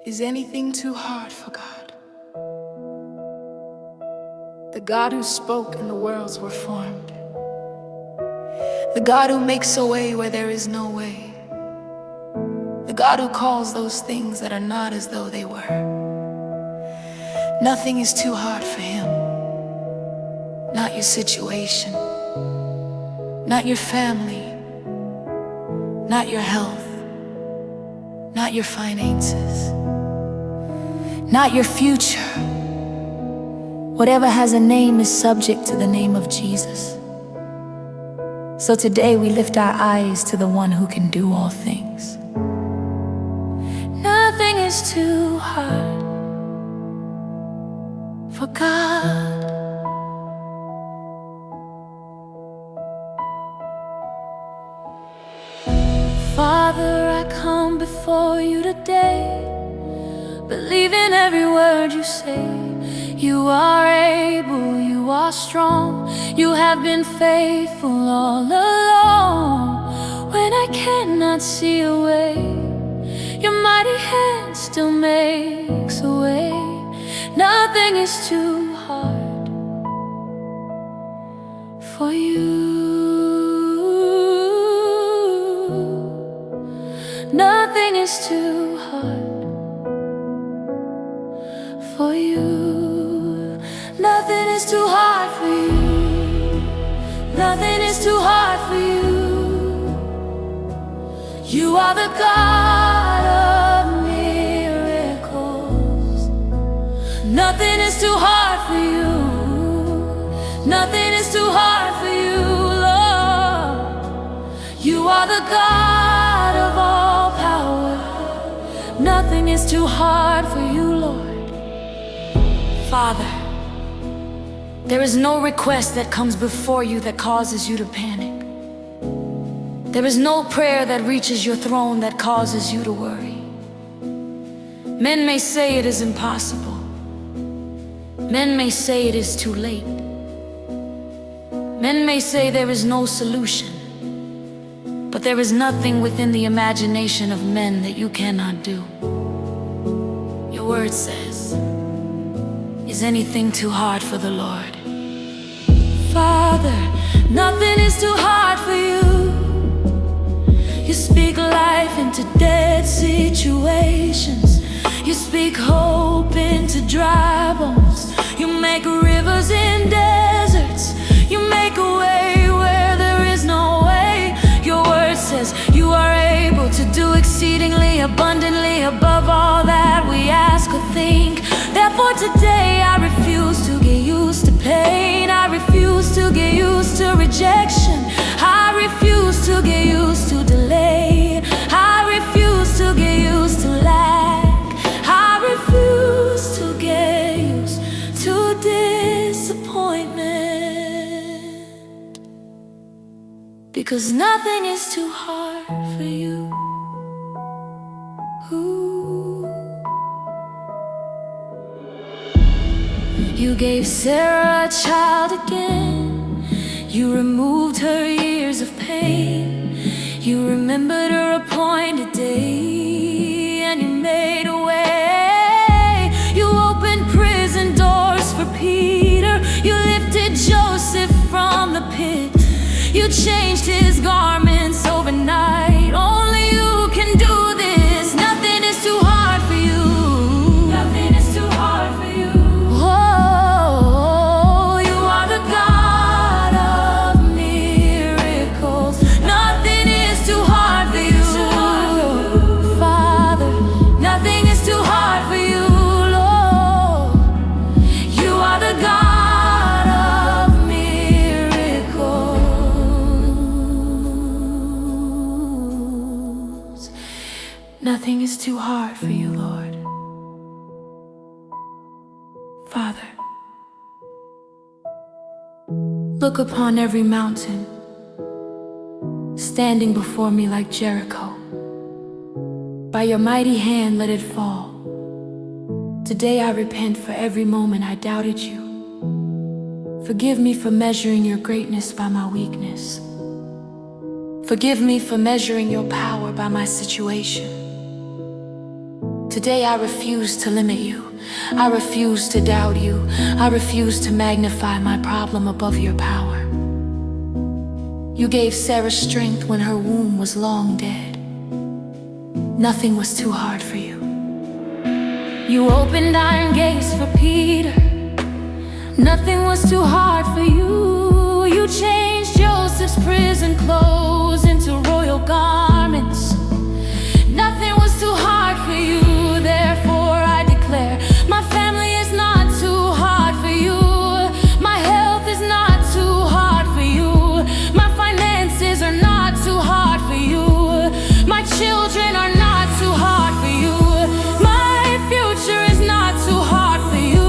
Is anything too hard for God? The God who spoke and the worlds were formed. The God who makes a way where there is no way. The God who calls those things that are not as though they were. Nothing is too hard for Him. Not your situation, not your family, not your health, not your finances, not your future. Whatever has a name is subject to the name of Jesus. So today we lift our eyes to the one who can do all things. Nothing is too hard for God. Father, I come before you today, believing every word you say. You are able, you are strong, you have been faithful all along. When I cannot see a way, your mighty hand still makes a way. Nothing is too hard for you. Nothing is too hard for you. Nothing is too hard for you. Nothing is too hard for you. You are the God of miracles. Nothing is too hard for you. Nothing is too hard for you, Lord. You are the God of all power. Nothing is too hard for you, Lord. Father, there is no request that comes before you that causes you to panic. There is no prayer that reaches your throne that causes you to worry. Men may say it is impossible. Men may say it is too late. Men may say there is no solution. But there is nothing within the imagination of men that you cannot do. Your word says, is anything too hard for the Lord? Father, nothing is too hard for you. You speak life into dead situations. You speak hope into dry bones. You make rivers in deserts. You make a way where there is no way. Your word says you are able to do exceedingly abundantly above all that we ask or think. Therefore today I refuse to get used to pain. I refuse to get used to rejection. I refuse to get used to delay. I refuse to get used to lack. I refuse to get used to disappointment. Because nothing is too hard for you. Ooh. You gave Sarah a child again. You removed her years of pain. You remembered her appointed day, and you made a way. You opened prison doors for Peter. You lifted Joseph from the pit. You changed his garments overnight. Only you can do this. Nothing is too hard for you. Nothing is too hard for you. Oh, you are the God of miracles. Nothing is too hard for you, Father. Nothing is too hard for you, Lord. You are the God of miracles. Nothing is too hard for you, Lord. Father, look upon every mountain standing before me like Jericho. By your mighty hand let it fall. Today I repent for every moment I doubted you. Forgive me for measuring your greatness by my weakness. Forgive me for measuring your power by my situation. Today I refuse to limit you. I refuse to doubt you. I refuse to magnify my problem above your power. You gave Sarah strength when her womb was long dead. Nothing was too hard for you. You opened iron gates for Peter. Nothing was too hard for you. You changed Joseph's prison clothes into royal garments. Nothing was too hard for you. Therefore I declare, my family is not too hard for you. My health is not too hard for you. My finances are not too hard for you. My children are not too hard for you. My future is not too hard for you.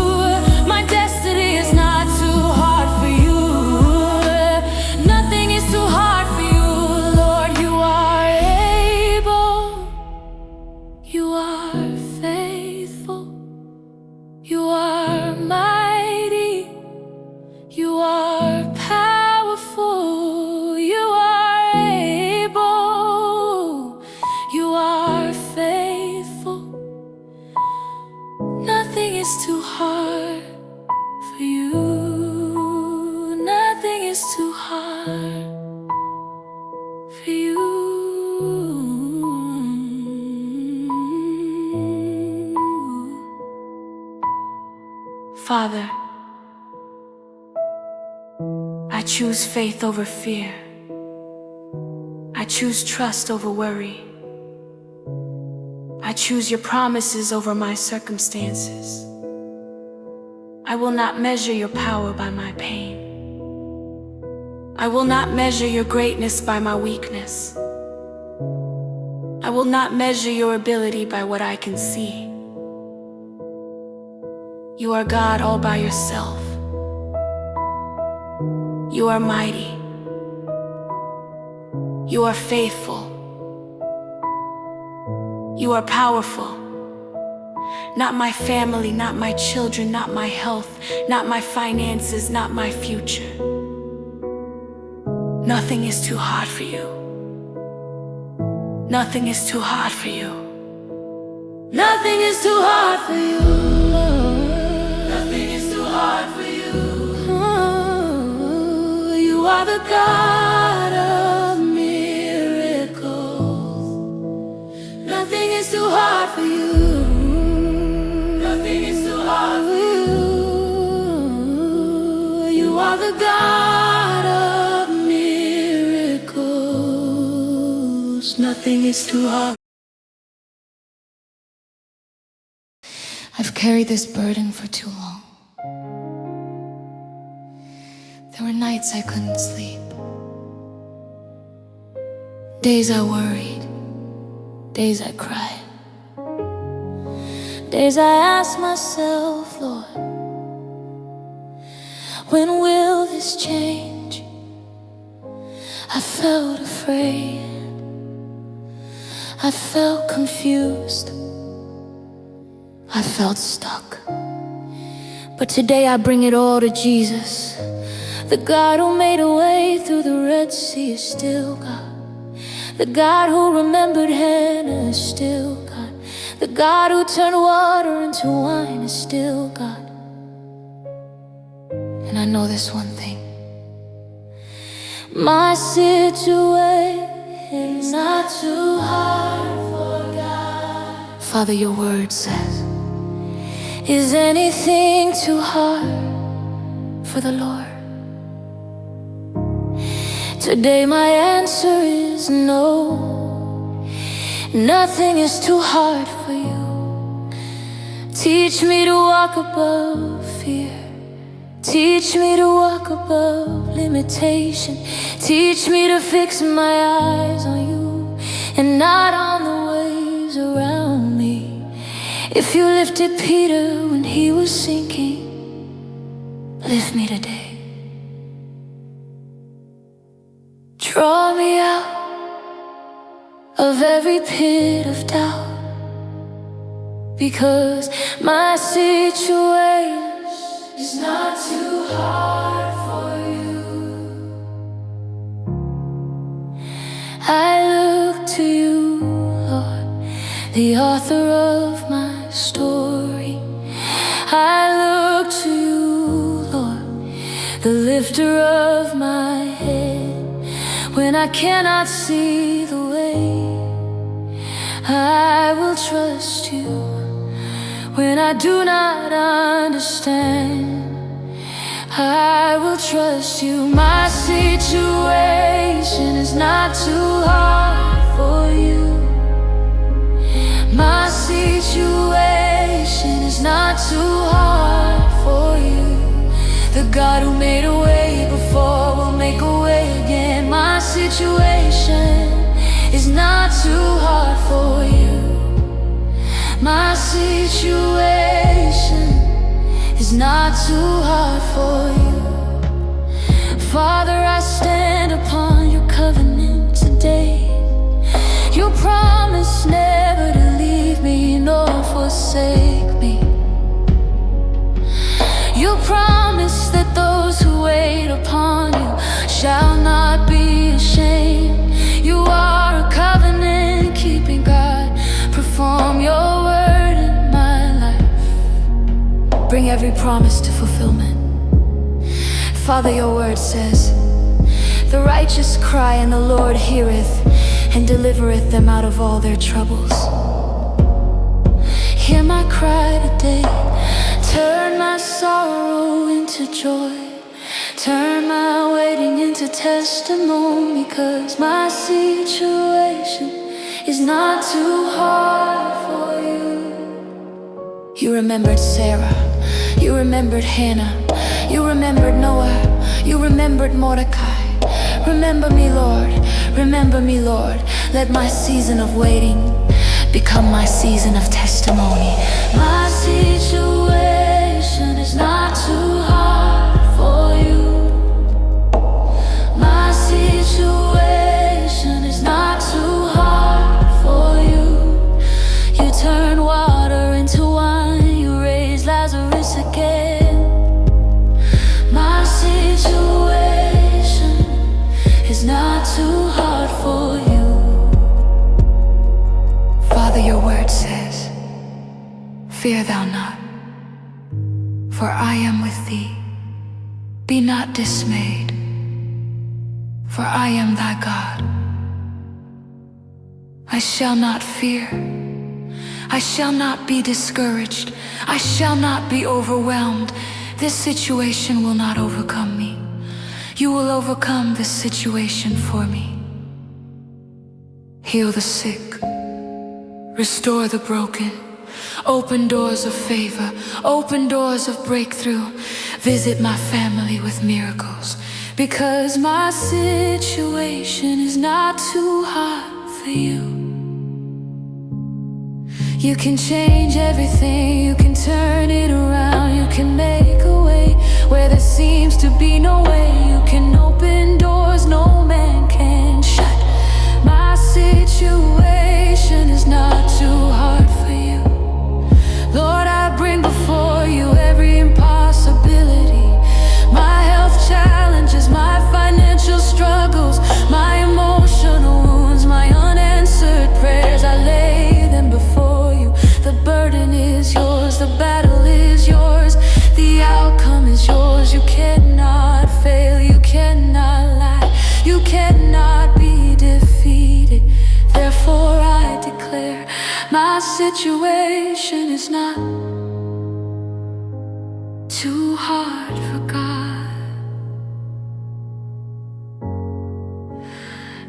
My destiny is not too hard for you. Nothing is too hard for you. Lord, you are able. You are faithful. You are mighty. You are powerful. You are able. You are faithful. Nothing is too hard for you. Nothing is too hard for you. Father, I choose faith over fear. I choose trust over worry. I choose your promises over my circumstances. I will not measure your power by my pain. I will not measure your greatness by my weakness. I will not measure your ability by what I can see. You are God all by yourself. You are mighty. You are faithful. You are powerful. Not my family, not my children, not my health, not my finances, not my future. Nothing is too hard for you. Nothing is too hard for you. Nothing is too hard for you, Lord. Nothing is too hard for you. Oh, you are the God of miracles. Nothing is too hard for you. Nothing is too hard for you. You are the God of miracles. Nothing is too hard. I've carried this burden for too long. There were nights I couldn't sleep. Days I worried. Days I cried. Days I asked myself, Lord, when will this change? I felt afraid. I felt confused. I felt stuck. But today I bring it all to Jesus. The God who made a way through the Red Sea is still God. The God who remembered Hannah is still God. The God who turned water into wine is still God. And I know this one thing. My situation is not too hard for God. Father, your word says, is anything too hard for the Lord? Today my answer is no. Nothing is too hard for you. Teach me to walk above fear. Teach me to walk above limitation. Teach me to fix my eyes on you and not on the waves around me. If you lifted Peter when he was sinking, lift me today. Draw me out of every pit of doubt, because my situation is not too hard for you. I look to you, Lord, the author of my the lifter of my head. When I cannot see the way, I will trust you. When I do not understand, I will trust you. My situation is not too hard for you. My situation is not too hard for you. The God who made a way before will make a way again. My situation is not too hard for you. My situation is not too hard for you. Father, I stand upon your covenant today. You promise never to leave me nor forsake me. You promise that those who wait upon you shall not be ashamed. You are a covenant-keeping God. Perform your word in my life. Bring every promise to fulfillment. Father, your word says, the righteous cry and the Lord heareth and delivereth them out of all their troubles. Hear my cry today. Turn my sorrow into joy. Turn my waiting into testimony, 'cause my situation is not too hard for you. You remembered Sarah. You remembered Hannah. You remembered Noah. You remembered Mordecai. Remember me, Lord. Remember me, Lord. Let my season of waiting become my season of testimony. My situation is not too hard for you. My situation is not too hard for you. You turn water into wine. You raise Lazarus again. My situation is not too hard for you. Father, your word says, fear thou not, for I am with thee. Be not dismayed, for I am thy God. I shall not fear. I shall not be discouraged. I shall not be overwhelmed. This situation will not overcome me. You will overcome this situation for me. Heal the sick. Restore the broken. Open doors of favor. Open doors of breakthrough. Visit my family with miracles. Because my situation is not too hard for you. You can change everything. You can turn it around. You can make a way where there seems to be no way. You can open doors no man can shut. My situation is not too hard for you. Lord, I bring before you every impossibility. My health challenges, my financial struggles, my emotional wounds, my unanswered prayers. I lay them before you. The burden is yours, the battle is yours, the outcome is yours. You cannot fail, you cannot lie, you cannot be defeated. Therefore I declare, my situation is not too hard for God.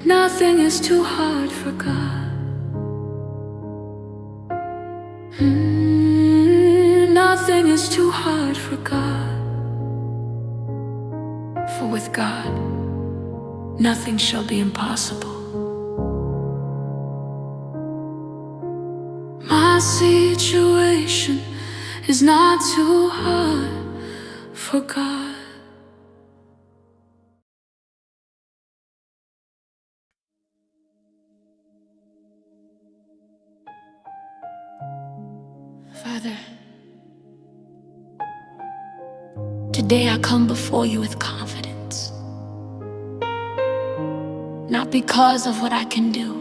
Nothing is too hard for God. Nothing is too hard for God. For with God, nothing shall be impossible. My situation is not too hard for God. Father, today I come before you with confidence. Not because of what I can do,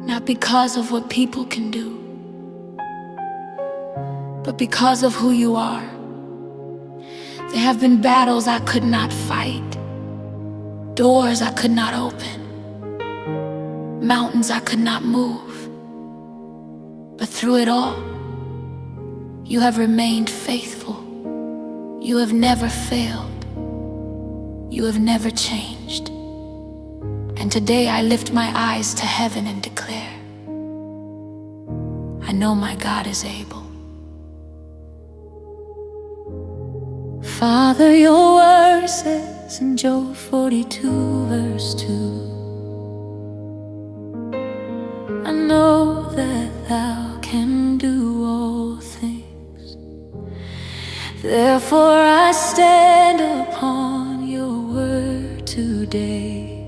not because of what people can do, but because of who you are. There have been battles I could not fight, doors I could not open, mountains I could not move. But through it all, you have remained faithful. You have never failed. You have never changed. And today I lift my eyes to heaven and declare, I know my God is able. Father, your word says in Job 42 verse 2, I know that thou can do all things. Therefore I stand upon your word today.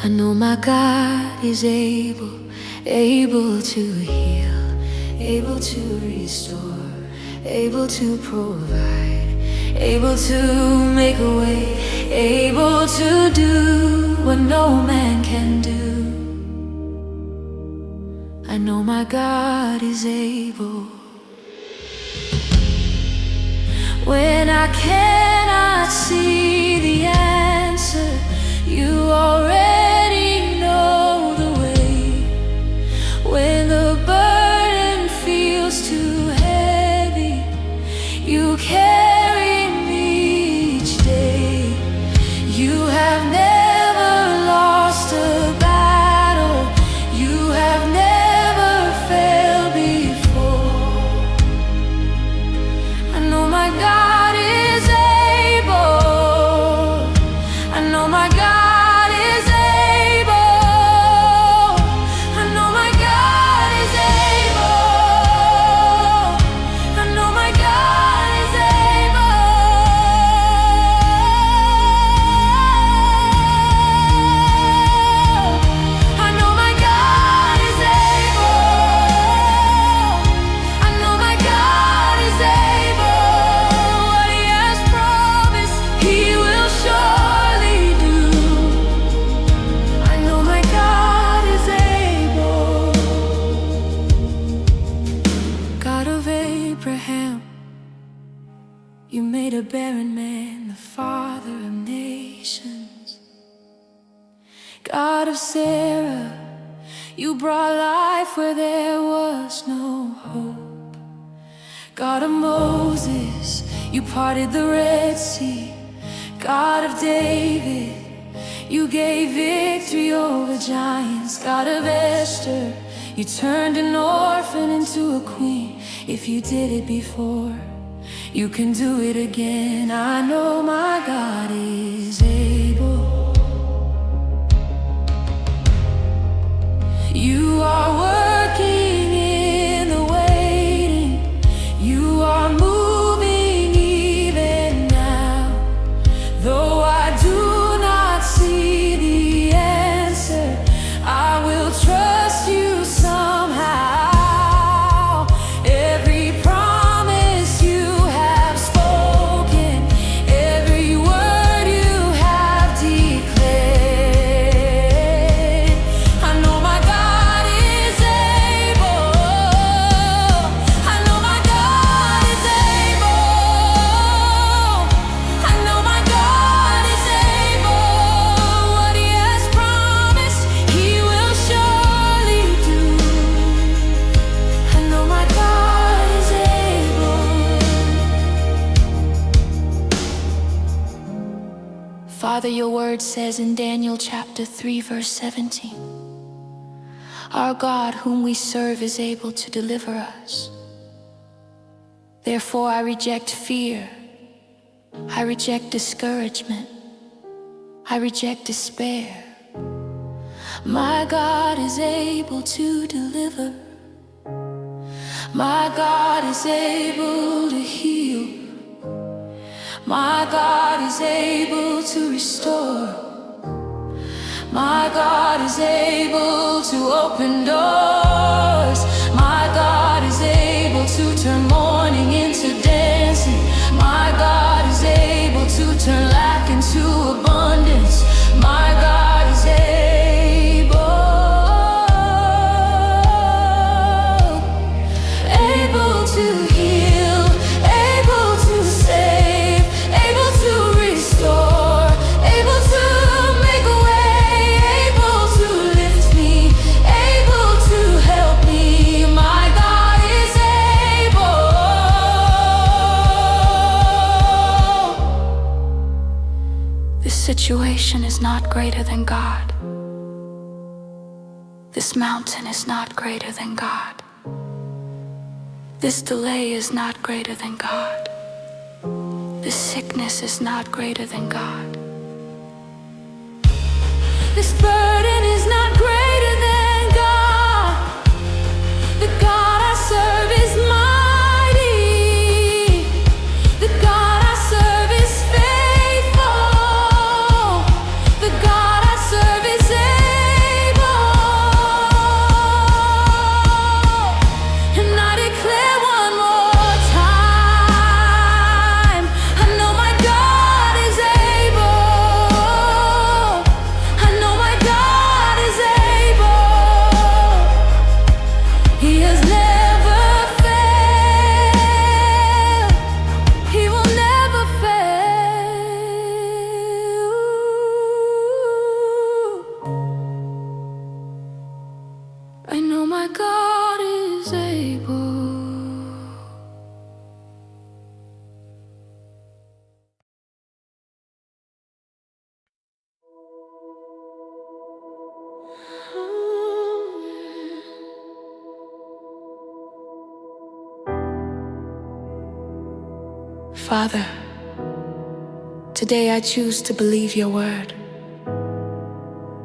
I know my God is able, able to heal, able to restore, able to provide, able to make a way, able to do what no man can do. I know my God is able. When I cannot see the answer, you already know the way. When the burden feels too heavy, you carry me each day. You have never lost a battle. You have never failed before. I know my God is able. I know my God is able. I know my God is able. I know my God is able. I know my God is able. I know my God is able. What He has promised, He will surely do. I know my God is able. God of Abraham, you made a barren man the father of nations. God of Sarah, you brought life where there was no hope. God of Moses, you parted the Red Sea. God of David, you gave victory over giants. God of Esther, you turned an orphan into a queen. If you did it before, you can do it again. I know my God is able. You are working in the waiting. You are moving even now. Though I do not see the answer, I will trust you somehow. Every promise you have spoken, every word you have declared, I know my God is able. I know my God is able. I know my God is able. What He has promised, He will surely do. I know my God is able. Father, your word says in Daniel chapter 3 verse 17, our God whom we serve is able to deliver us. Therefore I reject fear. I reject discouragement. I reject despair. My God is able to deliver. My God is able to heal. My God is able to restore. My God is able to open doors. My God is able to turn mourning into dancing. My God is able to turn lack into abundance. My God is able to heal, situation is not greater than God. This mountain is not greater than God. This delay is not greater than God. This sickness is not greater than God. This burden is not greater than God. The God I serve is mighty. The God I serve is faithful. The God I serve is able. And I declare one more time, I know my God is able. I know my God is able. He has never failed. He will never fail. I know my God is able. Father, today I choose to believe your word.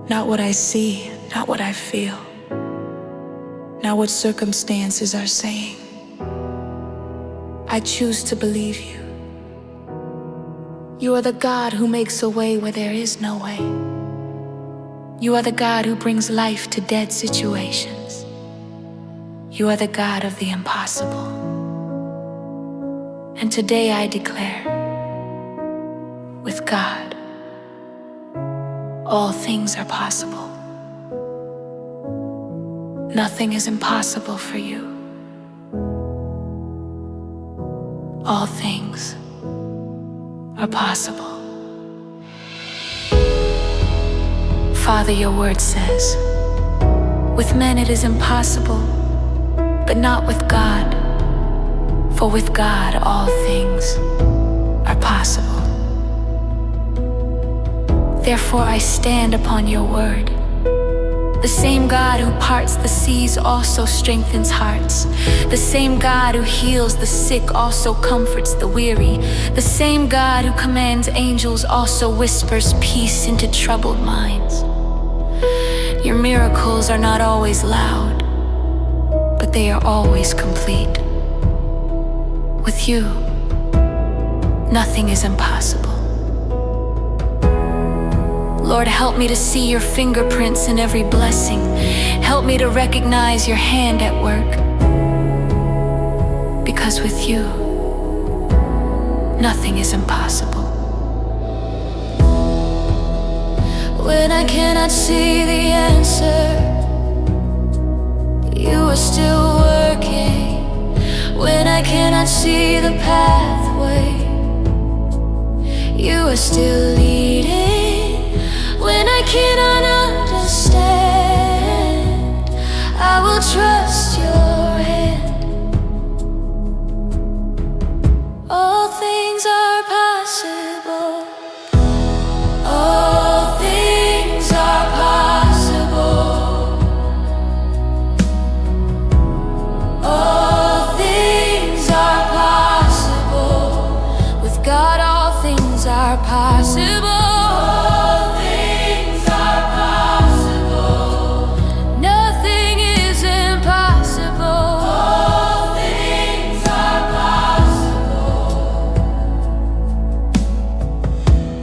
Not what I see, not what I feel, not what circumstances are saying. I choose to believe you. You are the God who makes a way where there is no way. You are the God who brings life to dead situations. You are the God of the impossible. And today I declare, with God, all things are possible. Nothing is impossible for you. All things are possible. Father, your word says, with men it is impossible, but not with God. For with God all things are possible. Therefore I stand upon your word. The same God who parts the seas also strengthens hearts. The same God who heals the sick also comforts the weary. The same God who commands angels also whispers peace into troubled minds. Your miracles are not always loud, but they are always complete. With you, nothing is impossible. Lord, help me to see your fingerprints in every blessing. Help me to recognize your hand at work. Because with you, nothing is impossible. When I cannot see the answer, you are still working. When I cannot see the pathway, you are still leading. When I cannot understand, I will trust your hand. All things are possible. All things are possible. All things are possible. With God, all things are possible. All things are possible. Nothing is impossible. All things are possible.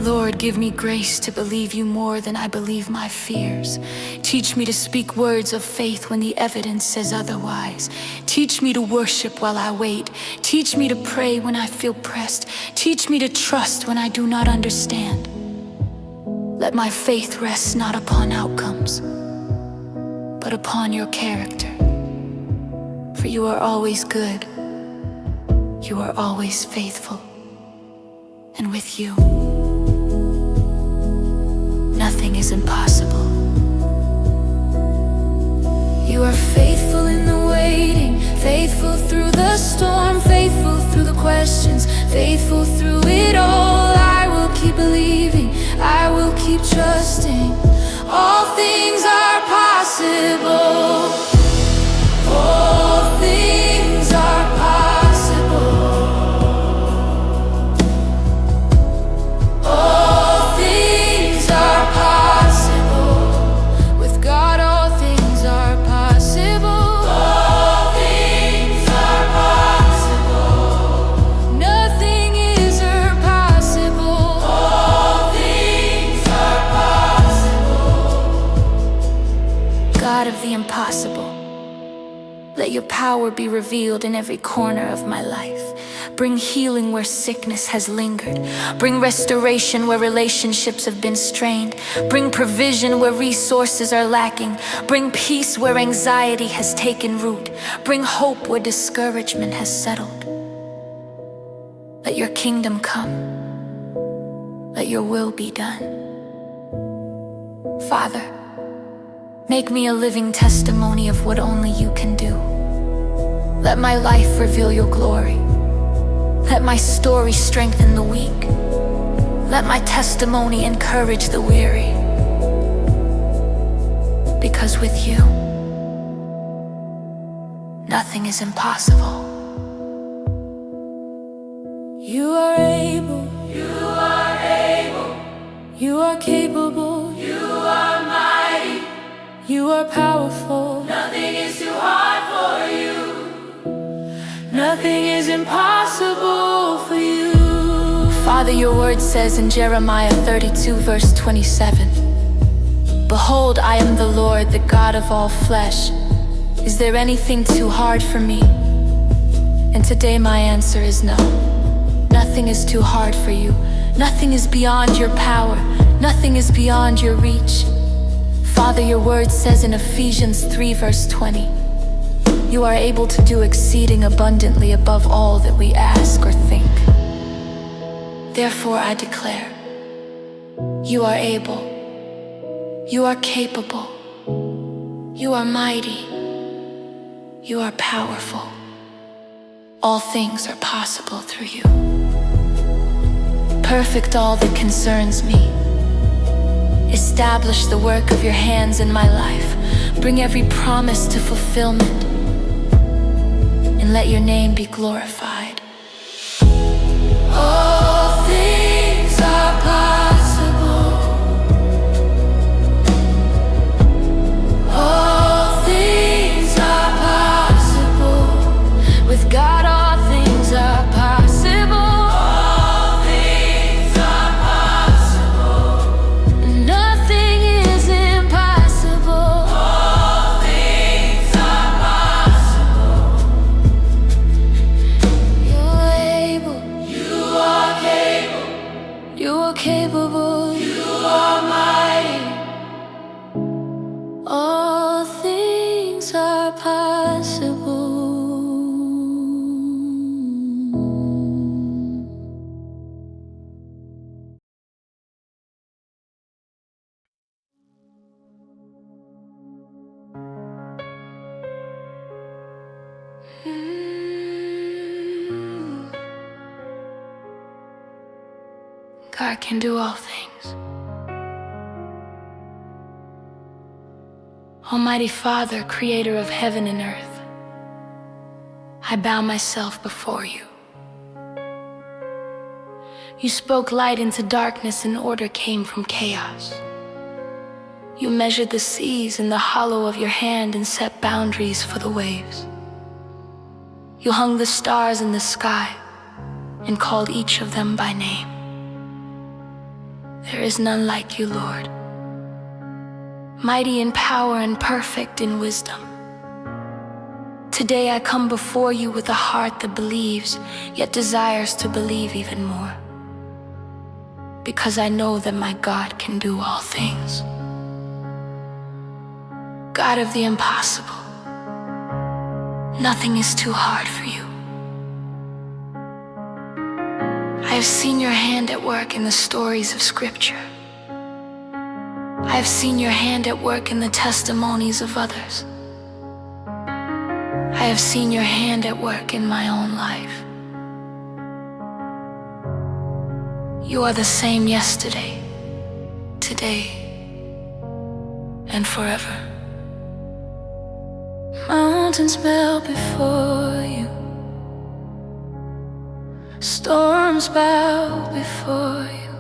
Lord, give me grace to believe you more than I believe my fears. Teach me to speak words of faith when the evidence says otherwise. Teach me to worship while I wait. Teach me to pray when I feel pressed. Teach me to trust when I do not understand. Let my faith rest not upon outcomes, but upon your character. For you are always good. You are always faithful. And with you, nothing is impossible. You are faithful in the waiting, faithful through the storm, faithful through the questions, faithful through it all. I will keep believing, I will keep trusting. All things are possible. All things are possible. All things are possible. With God, all things are possible. All things are possible. Nothing is impossible. All things are possible. God of the impossible, let your power be revealed in every corner of my life. Bring healing where sickness has lingered. Bring restoration where relationships have been strained. Bring provision where resources are lacking. Bring peace where anxiety has taken root. Bring hope where discouragement has settled. Let your kingdom come. Let your will be done. Father, make me a living testimony of what only you can do. Let my life reveal your glory. Let my story strengthen the weak. Let my testimony encourage the weary. Because with you, nothing is impossible. You are able. You are able. You are capable. You are mighty. You are powerful. Nothing is too hard for you. Nothing is impossible for you. Father, your word says in Jeremiah 32 verse 27, behold, I am the Lord, the God of all flesh. Is there anything too hard for me? And today my answer is no. Nothing is too hard for you. Nothing is beyond your power. Nothing is beyond your reach. Father, your word says in Ephesians 3 verse 20, you are able to do exceeding abundantly above all that we ask or think. Therefore I declare, you are able, you are capable, you are mighty, you are powerful. All things are possible through you. Perfect all that concerns me. Establish the work of your hands in my life. Bring every promise to fulfillment. And let your name be glorified. All things are possible. All things are possible. With God, all things are possible. All things are possible. Nothing is impossible. All things are possible. You're able. You are capable. You are capable. You are mighty. All things are possible. God can do all things. Almighty Father, creator of heaven and earth, I bow myself before you. You spoke light into darkness and order came from chaos. You measured the seas in the hollow of your hand and set boundaries for the waves. You hung the stars in the sky and called each of them by name. There is none like you, Lord. Mighty in power and perfect in wisdom. Today I come before you with a heart that believes, yet desires to believe even more. Because I know that my God can do all things. God of the impossible, nothing is too hard for you. I have seen your hand at work in the stories of Scripture. I have seen your hand at work in the testimonies of others. I have seen your hand at work in my own life. You are the same yesterday, today and forever. Mountains melt before you, storms bow before you.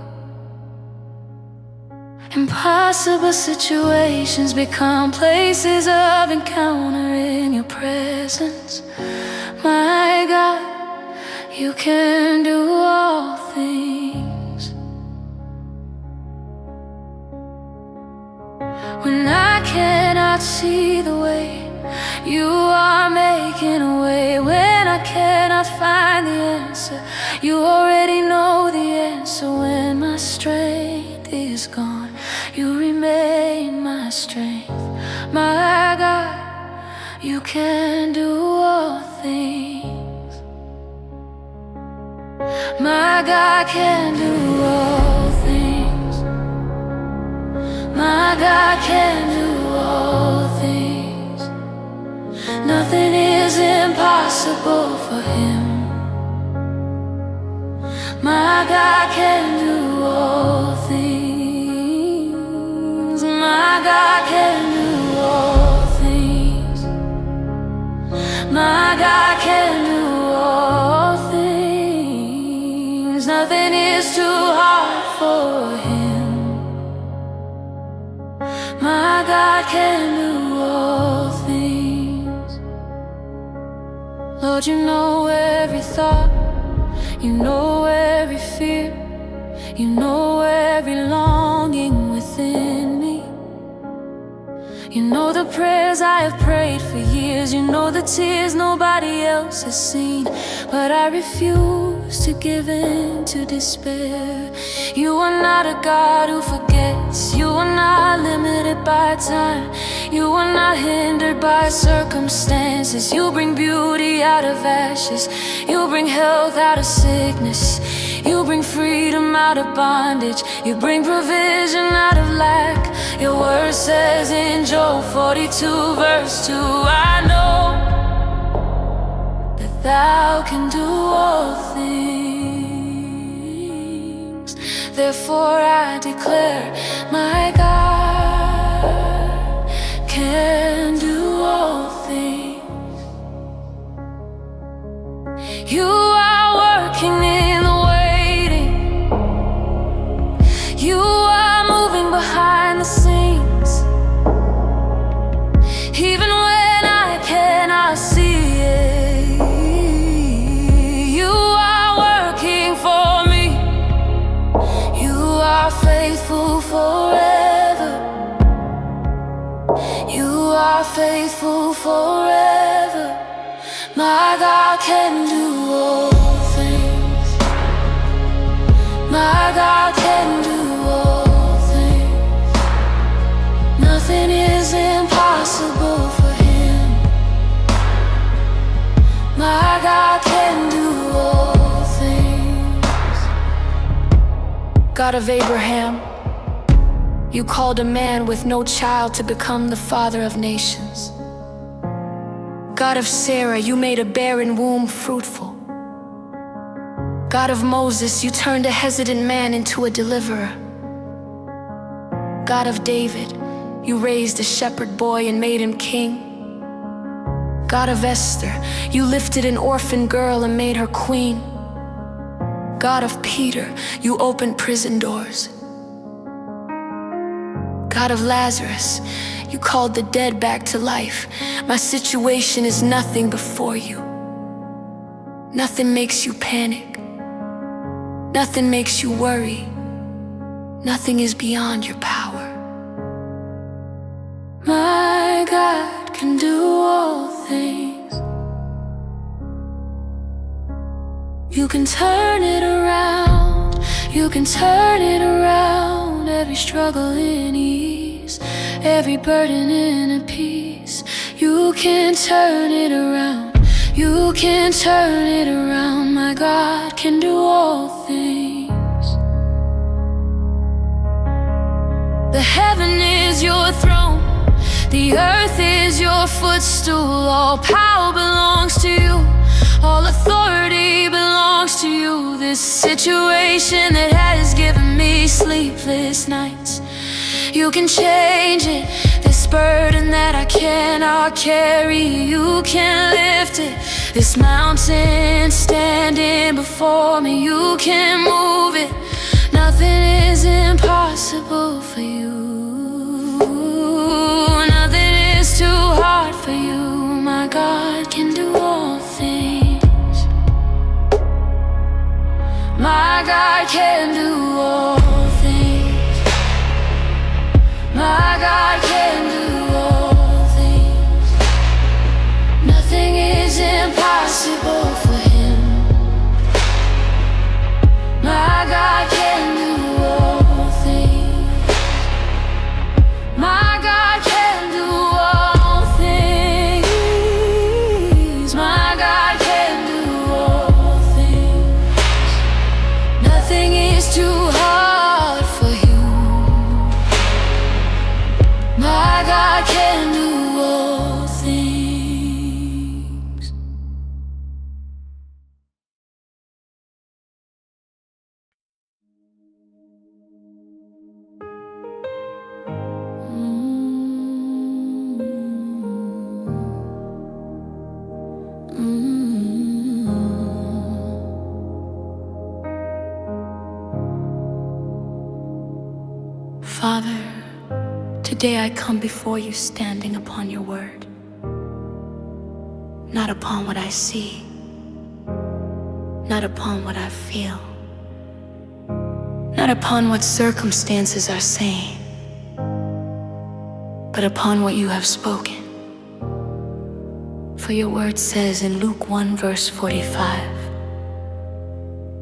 Impossible situations become places of encounter in your presence. My God, you can do all things. When I cannot see the way, you are making a way. When I cannot find the answer, you already know the answer. When my strength is gone, you remain my strength. My God, you can do all things. My God can do all things. My God can do all things. Nothing is impossible for him. My God can do all things. My God can do all things. My God can do all things. Nothing is too hard for him. My God can do all things. Lord, you know every thought, you know every fear, you know every longing within me. You know the prayers I have prayed for years. You know the tears nobody else has seen. But I refuse to give in to despair. You are not a God who forgets. You are not limited by time. You are not hindered by circumstances. You bring beauty out of ashes. You bring health out of sickness. You bring freedom out of bondage. You bring provision out of lack. Your word says in Job 42 verse 2, I know that thou can do all things. Therefore I declare, my God can do all things. You are working in the waiting. You are moving behind the scenes. Even when I cannot see it, you are working for me. You are faithful forever. You are faithful forever. My God can do all things. My God can do all things. Nothing is impossible for him. My God can do all things. God of Abraham, you called a man with no child to become the father of nations. God of Sarah, you made a barren womb fruitful. God of Moses, you turned a hesitant man into a deliverer. God of David, you raised a shepherd boy and made him king. God of Esther, you lifted an orphan girl and made her queen. God of Peter, you opened prison doors. God of Lazarus, you called the dead back to life. My situation is nothing before you. Nothing makes you panic. Nothing makes you worry. Nothing is beyond your power. My God can do all things. You can turn it around. You can turn it around. Every struggle in ease, every burden in a peace. You can turn it around. You can turn it around. My God can do all things. The heaven is your throne. The earth is your footstool. All power belongs to you. All authority belongs to you. This situation that has given me sleepless nights, You can change it. This burden that I cannot carry, you can lift it. This mountain standing before me, you can move it. Nothing is impossible for you. Nothing is too hard for you. My God can do all things. My God can do all things. My God can do all things. Nothing is impossible for him. My God can do all things. My God can do all things. My God can do all things. Nothing is too hard for you. My God can do all things. Father, today I come before you standing upon your word, not upon what I see, not upon what I feel, not upon what circumstances are saying, but upon what you have spoken. For your word says in Luke 1 verse 45,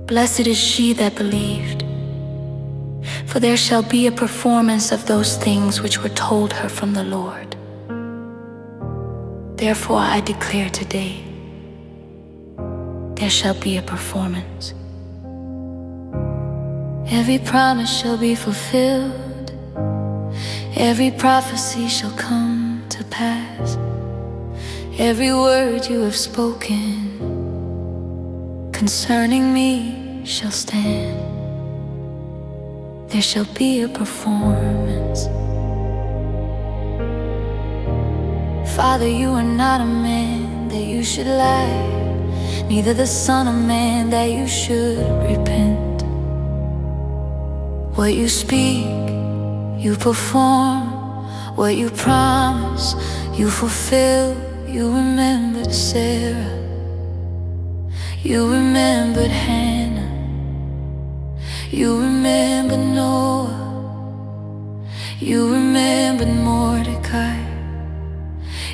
"Blessed is she that believed, for there shall be a performance of those things which were told her from the Lord." Therefore I declare today, there shall be a performance. Every promise shall be fulfilled. Every prophecy shall come to pass. Every word you have spoken concerning me shall stand. There shall be a performance. Father, you are not a man that you should lie, neither the son of man that you should repent. What you speak, you perform. What you promise, you fulfill. You remembered Sarah, you remembered Hannah, you remembered Noah, you remembered Mordecai,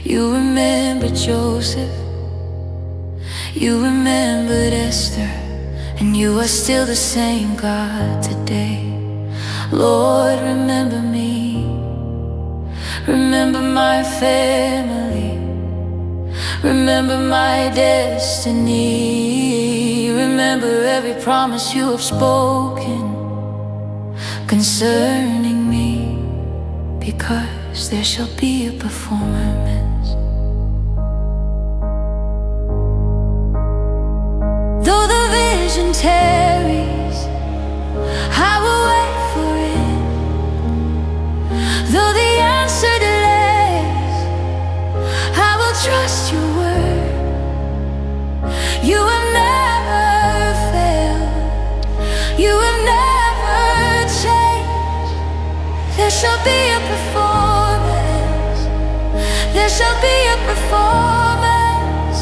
you remembered Joseph, you remembered Esther, and you are still the same God today. Lord, remember me, remember my family, remember my destiny. Remember every promise you have spoken concerning me, because there shall be a performance. Though the vision tarries, I will wait for it. Though the answer delays, I will trust your word. You have never failed. You have never changed. There shall be a performance. There shall be a performance.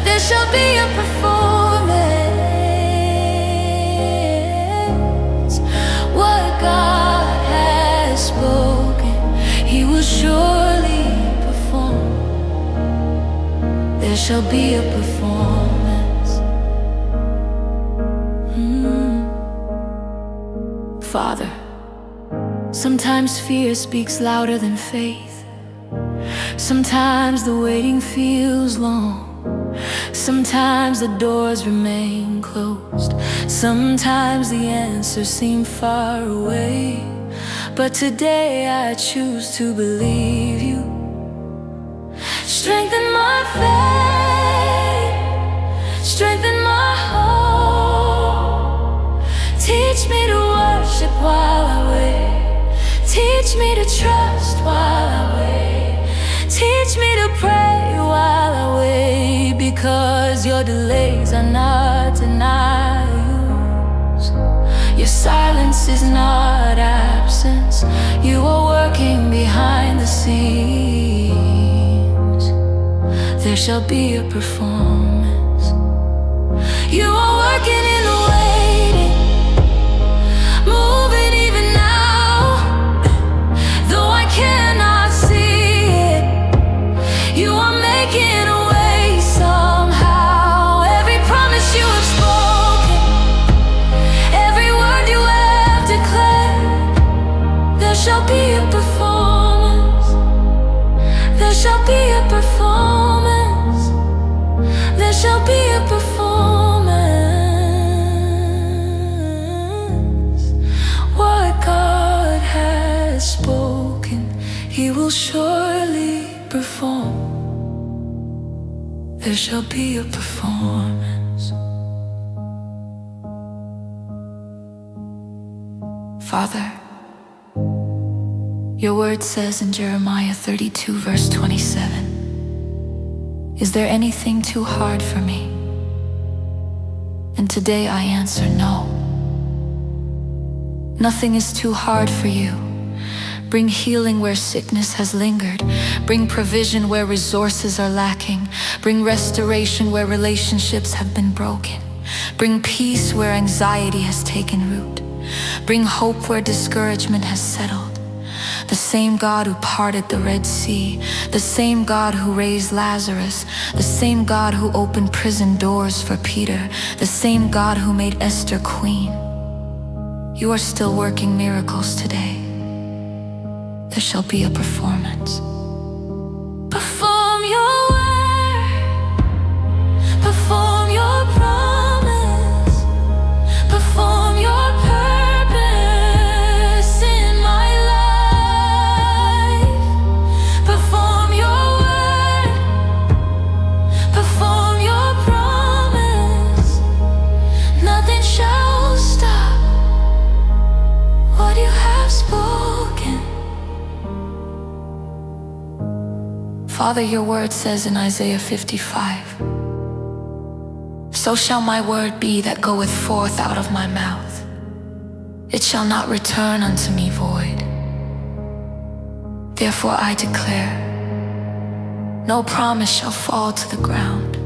There shall be a performance. What God has spoken, He will surely perform. There shall be a performance. Father, sometimes fear speaks louder than faith. Sometimes the waiting feels long. Sometimes the doors remain closed. Sometimes the answers seem far away. But today I choose to believe you. Strengthen my faith, strengthen my hope. Teach me to worship while I wait. Teach your delays are not denials. Your silence is not absence. You are working behind the scenes. There shall be a performance. You are working in the waiting, moving even now. Though I cannot see it, you are making a way somehow. Every promise you have spoken, every word you have declared, there shall be a performance. There shall be a performance. There shall be a performance. What God has spoken, He will surely perform. There shall be a performance. Father, your word says in Jeremiah 32 verse 27, is there anything too hard for me? And today I answer no. Nothing is too hard for you. Bring healing where sickness has lingered. Bring provision where resources are lacking. Bring restoration where relationships have been broken. Bring peace where anxiety has taken root. Bring hope where discouragement has settled. The same God who parted the Red Sea, the same God who raised Lazarus, the same God who opened prison doors for Peter, the same God who made Esther queen. You are still working miracles today. There shall be a performance. Perform your word, perform your promise, perform your purpose in my life. Perform your word, perform your promise. Nothing shall stop what you have spoken. Father, your word says in Isaiah 55, so shall my word be that goeth forth out of my mouth. It shall not return unto me void. Therefore I declare, no promise shall fall to the ground.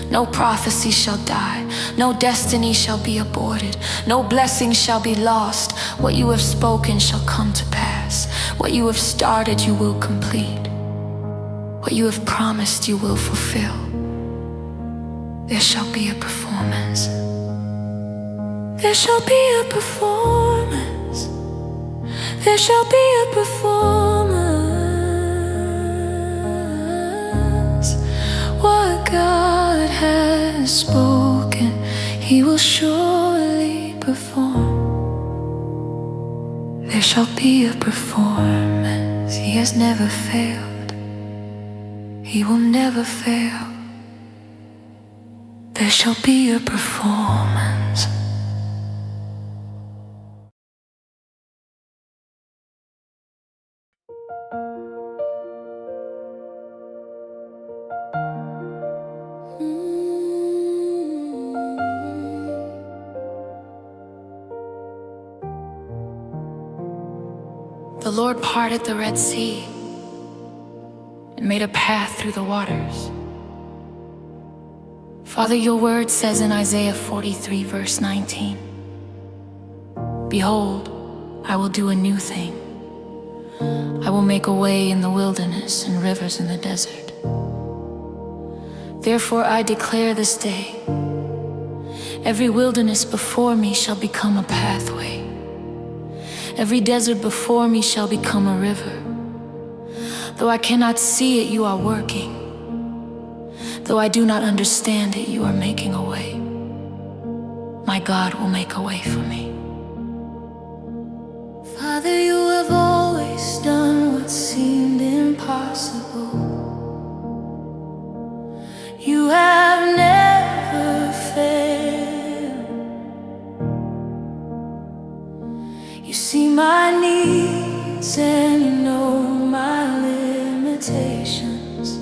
No prophecy shall die. No destiny shall be aborted. No blessing shall be lost. What you have spoken shall come to pass. What you have started you will complete. What you have promised you will fulfill. There shall be a performance. There shall be a performance. There shall be a performance. What God has spoken, He will surely perform. There shall be a performance. He has never failed. He will never fail. There shall be a performance. The Lord parted the Red Sea and made a path through the waters. Father, your word says in Isaiah 43 verse 19, behold, I will do a new thing. I will make a way in the wilderness and rivers in the desert. Therefore I declare this day, every wilderness before me shall become a pathway. Every desert before me shall become a river. Though I cannot see it, you are working. Though I do not understand it, you are making a way. My God will make a way for me. Father, you have always done what seemed impossible. You have never failed. You see my needs and you know my limitations.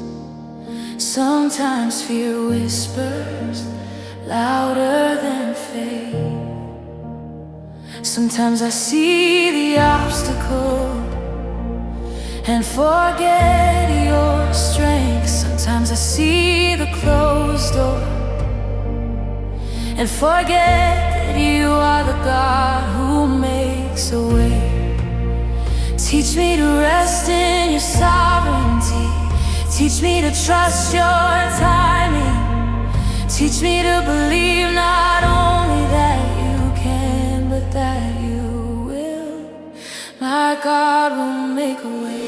Some Sometimes fear whispers louder than faith. Sometimes I see the obstacle and forget your strength. Sometimes I see the closed door and forget that you are the God who makes a way. Teach me to rest in your sovereignty. Teach me to trust your timing. Teach me to believe not only that you can, but that you will. My God will make a way.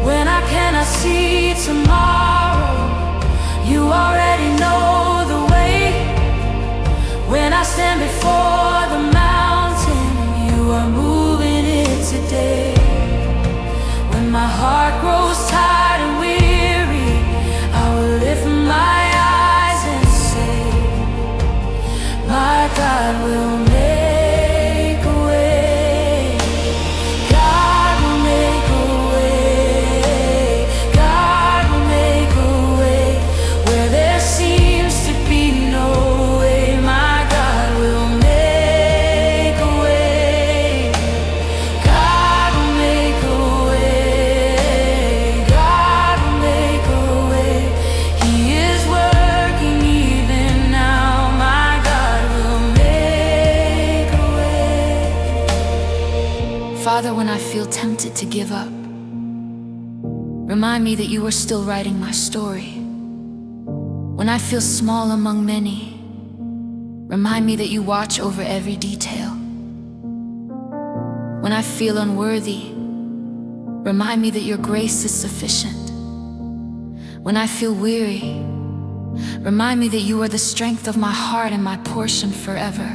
When I cannot see tomorrow, you already know the way. When I stand before the mountain, you are moving it today. When my heart grows tired and weary, I will lift my eyes and say, my God will make a way. God will make a way. God will make a way where there seems to be no way. My God will make a way. God will make a way. God will make a way. He is working even now. My God will make a way. Father, when I feel tempted to give up, remind me that you are still writing my story. When I feel small among many, remind me that you watch over every detail. When I feel unworthy, remind me that your grace is sufficient. When I feel weary, remind me that you are the strength of my heart and my portion forever.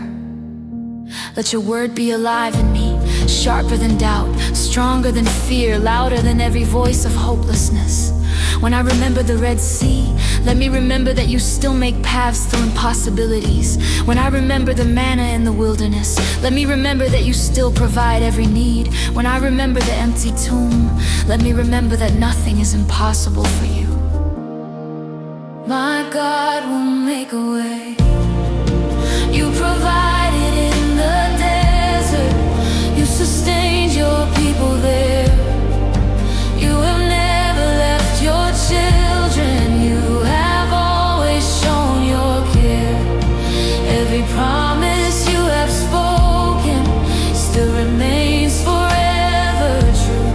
Let your word be alive in me, sharper than doubt, stronger than fear, louder than every voice of hopelessness. When I remember the Red Sea, let me remember that you still make paths through impossibilities. When I remember the manna in the wilderness, let me remember that you still provide every need. When I remember the empty tomb, let me remember that nothing is impossible for you. My God will make a way. You provided in the desert. You sustained your people there. You have never left your children. You have always shown your care. Every promise you have spoken still remains forever true.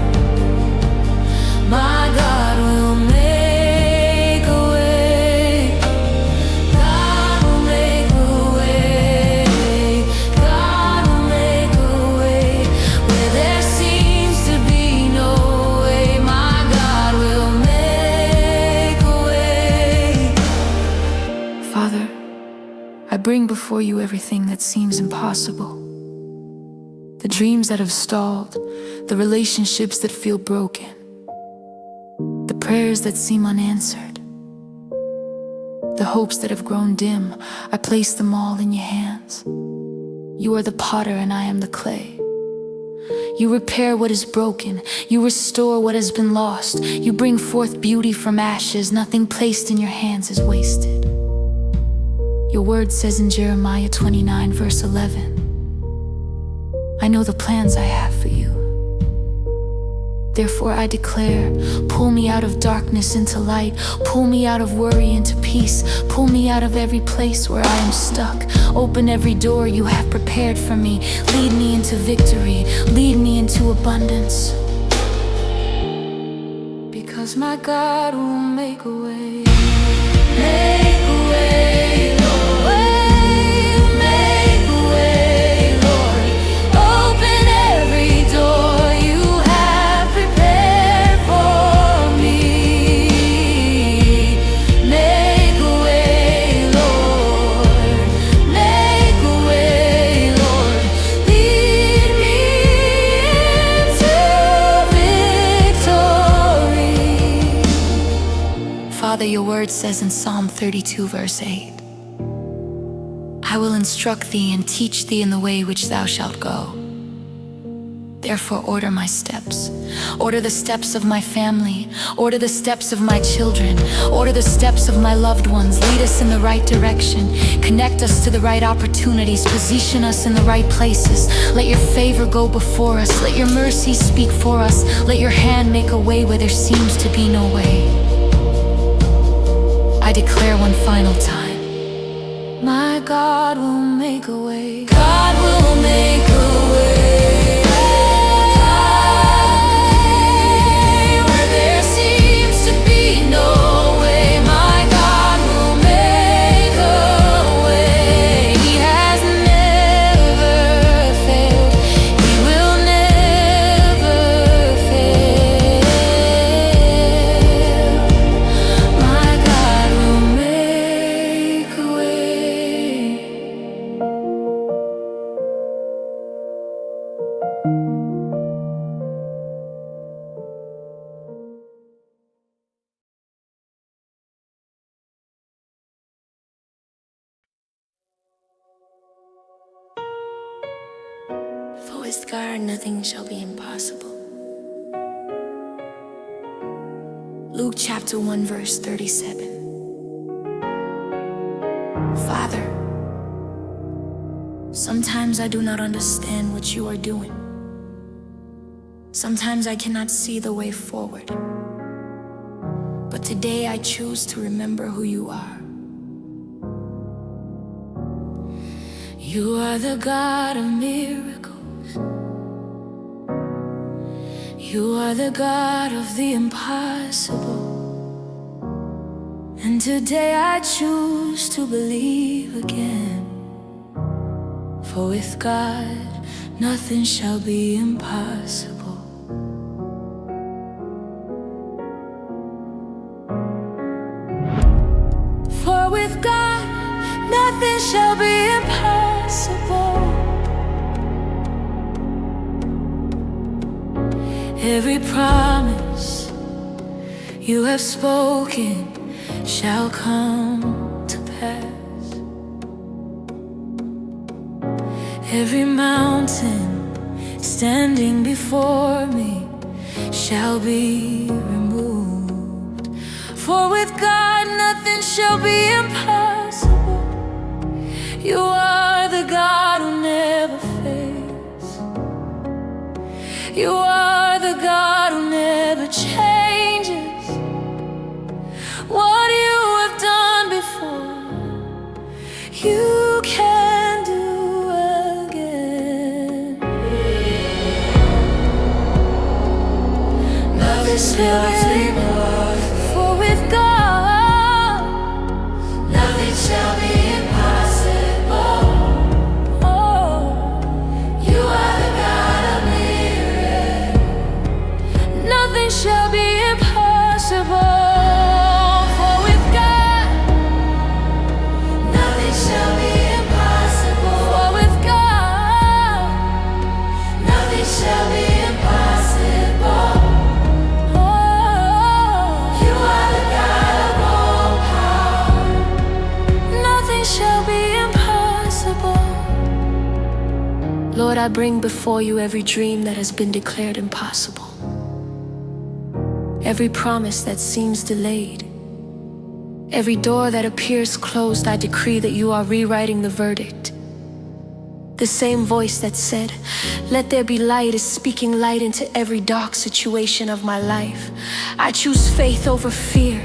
My God will make a way. God will make a way. God will make a way where there seems to be no way. My God will make a way. Father, I bring before you everything that seems impossible. The dreams that have stalled, the relationships that feel broken, the prayers that seem unanswered, the hopes that have grown dim. I place them all in your hands. You are the potter and I am the clay. You repair what is broken. You restore what has been lost. You bring forth beauty from ashes. Nothing placed in your hands is wasted. Your word says in Jeremiah 29 verse 11, I know the plans I have for you. Therefore I declare, pull me out of darkness into light. Pull me out of worry into peace. Pull me out of every place where I am stuck. Open every door you have prepared for me. Lead me into victory. Lead me into abundance. Because my God will make a way. Make a way, Lord. Make a way, Lord. Open every door you have prepared for me. Make a way, Lord. Make a way, Lord. Lead me into victory. Father, your word says in Psalm 32 verse 8, I will instruct thee and teach thee in the way which thou shalt go. Therefore order my steps. Order the steps of my family. Order the steps of my children. Order the steps of my loved ones. Lead us in the right direction. Connect us to the right opportunities. Position us in the right places. Let your favor go before us. Let your mercy speak for us. Let your hand make a way where there seems to be no way. I declare one final time, my God will make a way. God will make a way. Where there seems to be no way, my God will make a way. He has never failed. He will never fail. My God will make a way. For with God nothing shall be impossible. Luke chapter 1 verse 37. Father, sometimes I do not understand what you are doing. Sometimes I cannot see the way forward. But today I choose to remember who you are. You are the God of miracles. You are the God of the impossible. And today I choose to believe again. For with God, nothing shall be impossible. For with God, nothing shall be impossible. Every promise you have spoken shall come to pass. Every mountain standing before me shall be removed. For with God nothing shall be impossible. You are the God who never fails. You are the God who never changes. What you have done before, you can do again. Nothing shall be impossible. For with God, nothing shall be impossible. Oh, you are the God of miracles. Nothing shall be impossible. Lord, I bring before you every dream that has been declared impossible. Every promise that seems delayed. Every door that appears closed, I decree that you are rewriting the verdict. The same voice that said, "Let there be light," is speaking light into every dark situation of my life. I choose faith over fear.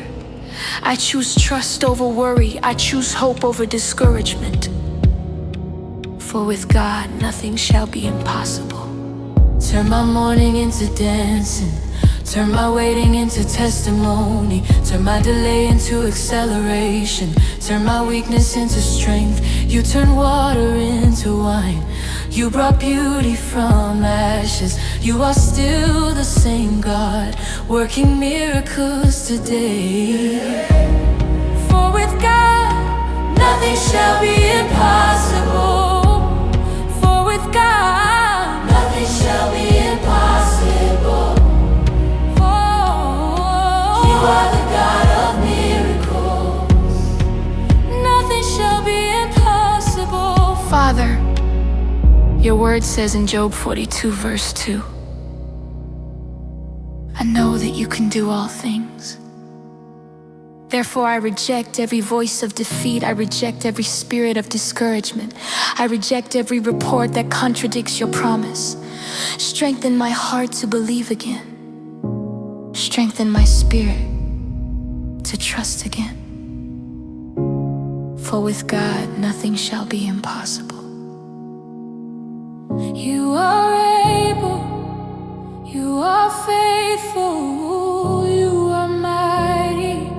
I choose trust over worry. I choose hope over discouragement. For with God, nothing shall be impossible. Turn my mourning into dancing. Turn my waiting into testimony. Turn my delay into acceleration. Turn my weakness into strength. You turn water into wine. You brought beauty from ashes. You are still the same God, working miracles today. For with God, nothing shall be impossible. God, nothing shall be impossible. Oh, you are the God of miracles. Nothing shall be impossible. Father, your word says in Job 42 verse 2, I know that you can do all things. Therefore, I reject every voice of defeat. I reject every spirit of discouragement. I reject every report that contradicts your promise. Strengthen my heart to believe again. Strengthen my spirit to trust again. For with God, nothing shall be impossible. You are able, you are faithful, you are mighty,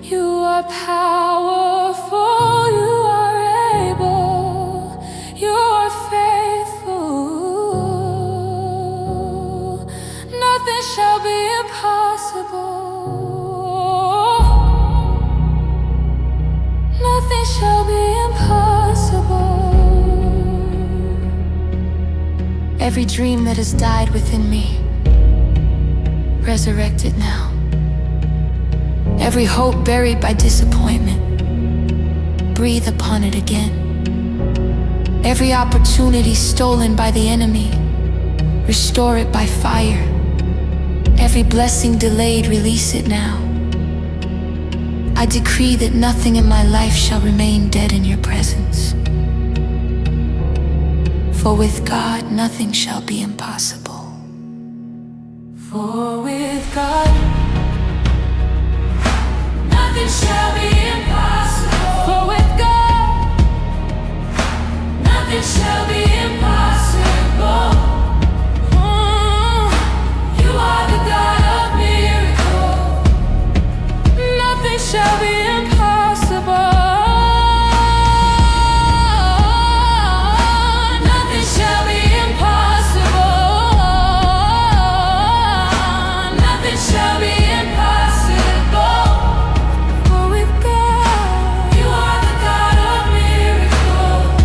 you are powerful, you are able, you are faithful. Nothing shall be impossible. Nothing shall be impossible. Every dream that has died within me, resurrect it now. Every hope buried by disappointment, breathe upon it again. Every opportunity stolen by the enemy, restore it by fire. Every blessing delayed, release it now. I decree that nothing in my life shall remain dead in your presence. For with God, nothing shall be impossible. For with God, nothing shall be impossible. For with God, nothing shall be impossible. You are the God of miracles. Nothing shall be impossible. Nothing shall be impossible. Nothing shall be impossible. For with God, you are the God of miracles.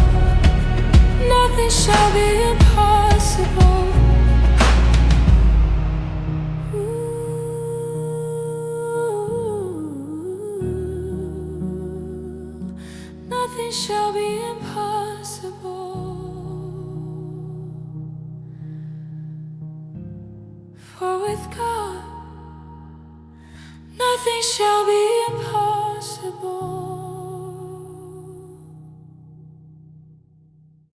Nothing shall be impossible. Nothing shall be impossible. For with God, nothing shall be